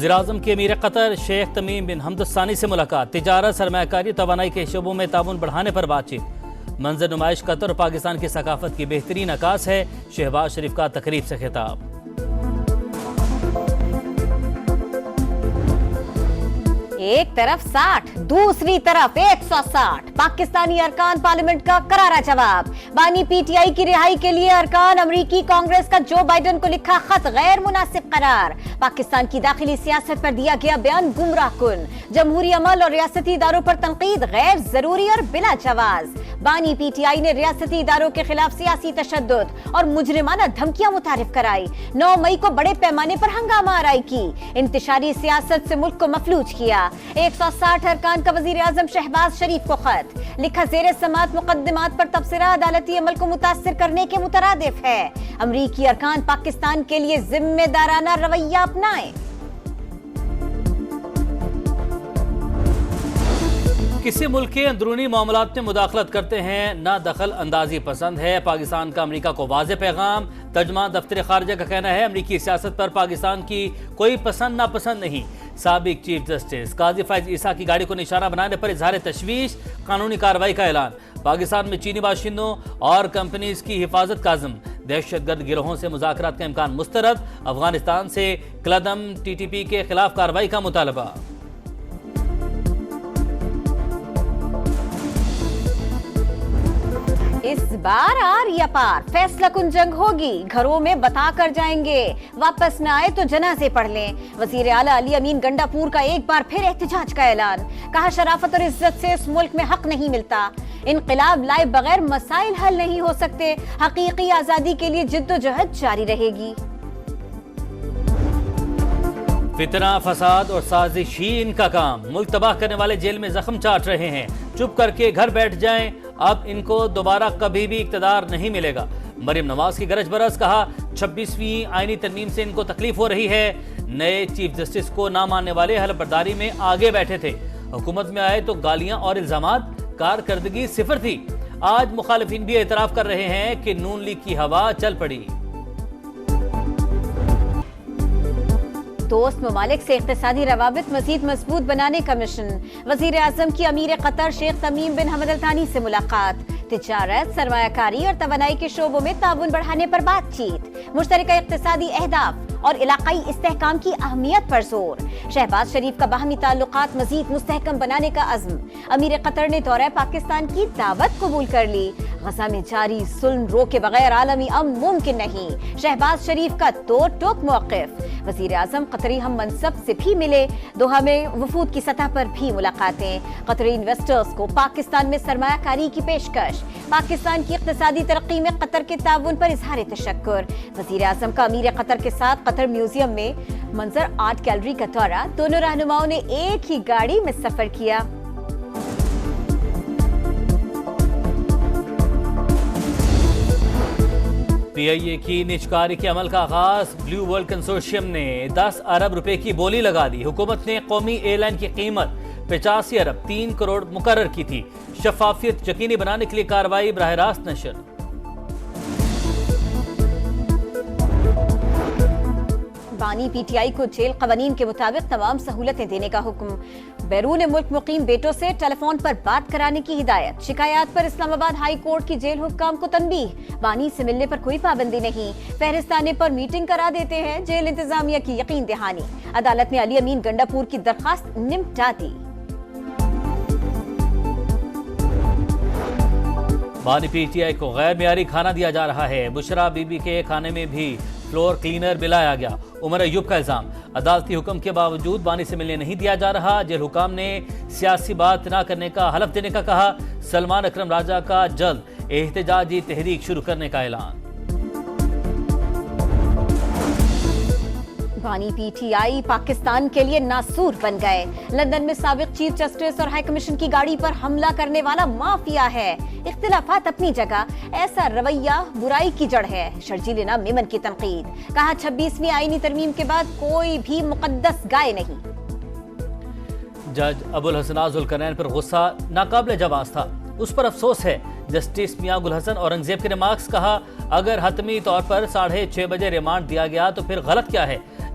وزیراعظم کے امیر قطر شیخ تمیم بن حمد الثانی سے ملاقات، تجارت، سرمایہ کاری، توانائی کے شعبوں میں تعاون بڑھانے پر بات چیت۔ منظر نمائش قطر اور پاکستان کی ثقافت کی بہترین عکاس ہے، شہباز شریف کا تقریب سے خطاب۔ ایک طرف 60 دوسری طرف 160 پاکستانی ارکان پارلیمنٹ کا کرارا جواب۔ بانی پی ٹی آئی کی رہائی کے لیے ارکان امریکی کانگریس کا جو بائیڈن کو لکھا خط غیر مناسب قرار۔ پاکستان کی داخلی سیاست پر دیا گیا بیان گمراہ کن۔ جمہوری عمل اور ریاستی اداروں پر تنقید غیر ضروری اور بلا جواز۔ بانی پی ٹی آئی نے ریاستی اداروں کے خلاف سیاسی تشدد اور مجرمانہ دھمکیاں متعارف کرائی۔ 9 مئی کو بڑے پیمانے پر ہنگامہ آرائی کی، انتشاری سیاست سے ملک کو مفلوج کیا۔ 160 ارکان کا وزیر اعظم شہباز شریف کو خط لکھا، زیر سماعت مقدمات پر تبصرہ عدالتی عمل کو متاثر کرنے کے مترادف ہے۔ امریکی ارکان پاکستان کے لیے ذمہ دارانہ رویہ اپنائیں۔ کسی ملک کے اندرونی معاملات میں مداخلت کرتے ہیں نہ دخل اندازی پسند ہے، پاکستان کا امریکہ کو واضح پیغام۔ ترجمہ دفتر خارجہ کا کہنا ہے، امریکی سیاست پر پاکستان کی کوئی پسند ناپسند نہیں۔ سابق چیف جسٹس قاضی فائز عیسیٰ کی گاڑی کو نشانہ بنانے پر اظہار تشویش، قانونی کارروائی کا اعلان۔ پاکستان میں چینی باشندوں اور کمپنیز کی حفاظت کا عزم، دہشت گرد گروہوں سے مذاکرات کا امکان مسترد۔ افغانستان سے کالعدم ٹی ٹی پی کے خلاف کارروائی کا مطالبہ۔ اس بار آر یا پار فیصلہ کن جنگ ہوگی، گھروں میں بتا کر جائیں گے، واپس نہ آئے تو جنازے پڑھ لیں۔ وزیر اعلیٰ علی امین گنڈا پور کا ایک بار پھر احتجاج کا اعلان، کہا شرافت اور عزت سے اس ملک میں حق نہیں ملتا، انقلاب لائے بغیر مسائل حل نہیں ہو سکتے، حقیقی آزادی کے لیے جد و جہد جاری رہے گی۔ فتنہ، فساد اور سازشین کا کام، ملک تباہ کرنے والے جیل میں زخم چاٹ رہے ہیں، چپ کر کے گھر بیٹھ جائیں، اب ان کو دوبارہ کبھی بھی اقتدار نہیں ملے گا۔ مریم نواز کی گرج برس، کہا 26ویں آئینی ترمیم سے ان کو تکلیف ہو رہی ہے۔ نئے چیف جسٹس کو نہ ماننے والے حلف برداری میں آگے بیٹھے تھے، حکومت میں آئے تو گالیاں اور الزامات، کارکردگی صفر تھی۔ آج مخالفین بھی اعتراف کر رہے ہیں کہ نون لیگ کی ہوا چل پڑی۔ دوست ممالک سے اقتصادی روابط مزید مضبوط بنانے کا مشن، وزیر اعظم کی امیر قطر شیخ تمیم بن حمد الثانی سے ملاقات۔ تجارت، سرمایہ کاری اور توانائی کے شعبوں میں تعاون بڑھانے پر بات چیت، مشترکہ اقتصادی اہداف اور علاقائی استحکام کی اہمیت پر زور۔ شہباز شریف کا باہمی تعلقات مزید مستحکم بنانے کا عزم، امیر قطر نے دورہ پاکستان کی دعوت قبول کر لی۔ غزہ میں جاری ظلم روکے بغیر عالمی امن ممکن نہیں، شہباز شریف کا دو ٹوک موقف۔ وزیر اعظم قطری ہم منصب سے بھی ملے، دوحہ میں وفود کی سطح پر بھی ملاقاتیں۔ قطری انویسٹرز کو پاکستان میں سرمایہ کاری کی پیشکش، پاکستان کی اقتصادی ترقی میں قطر کے تعاون پر اظہار تشکر۔ وزیر اعظم کا امیر قطر کے ساتھ قطر میوزیم میں منظر آرٹ گیلری کا دورہ، دونوں رہنماؤں نے ایک ہی گاڑی میں سفر کیا۔ پی آئی اے کی نجکاری کے عمل کا آغاز، بلیو ورلڈ کنسورشیم نے 10 ارب روپے کی بولی لگا دی۔ حکومت نے قومی ایئر لائن کی قیمت 85 ارب 3 کروڑ مقرر کی تھی۔ شفافیت یقینی بنانے کے لیے کارروائی براہ راست نشر۔ بانی پی ٹی آئی کو جیل قوانین کے مطابق تمام سہولتیں دینے کا حکم، بیرون ملک مقیم بیٹوں سے ٹیلی فون پر بات کرانے کی ہدایت۔ شکایات پر اسلام آباد ہائی کورٹ کی جیل حکام کو تنبیہ، بانی سے ملنے پر کوئی پابندی نہیں، فہرست آنے پر میٹنگ کرا دیتے ہیں، جیل انتظامیہ کی یقین دہانی۔ عدالت نے علی امین گنڈا پور کی درخواست نمٹا دی۔ بانی پی ٹی آئی کو غیر معیاری کھانا دیا جا رہا ہے، بشرا بی بی کے کھانے میں بھی فلور کلینر ملایا گیا، عمر ایوب کا الزام۔ عدالتی حکم کے باوجود بانی سے ملنے نہیں دیا جا رہا، جیل حکام نے سیاسی بات نہ کرنے کا حلف دینے کا کہا۔ سلمان اکرم راجہ کا جلد احتجاجی تحریک شروع کرنے کا اعلان۔ بانی پی ٹی آئی پاکستان کے لیے ناسور بن گئے، لندن میں سابق چیف جسٹس اور ہائی کمیشن کی گاڑی پر حملہ کرنے والا مافیا ہے۔ اختلافات اپنی جگہ، ایسا رویہ برائی کی جڑ ہے، شرجیل نام میمن کی تنقید، کہا 26ویں آئینی ترمیم کے بعد کوئی بھی مقدس گائے نہیں۔ جج ابو الحسن ذوالقرنین پر غصہ ناقابل جواز تھا، اس پر افسوس ہے۔ جسٹس میاں گل حسن اورنگزیب کے ریمارکس، کہا اگر حتمی طور پر 6:30 بجے ریمانڈ دیا گیا تو پھر غلط کیا ہے؟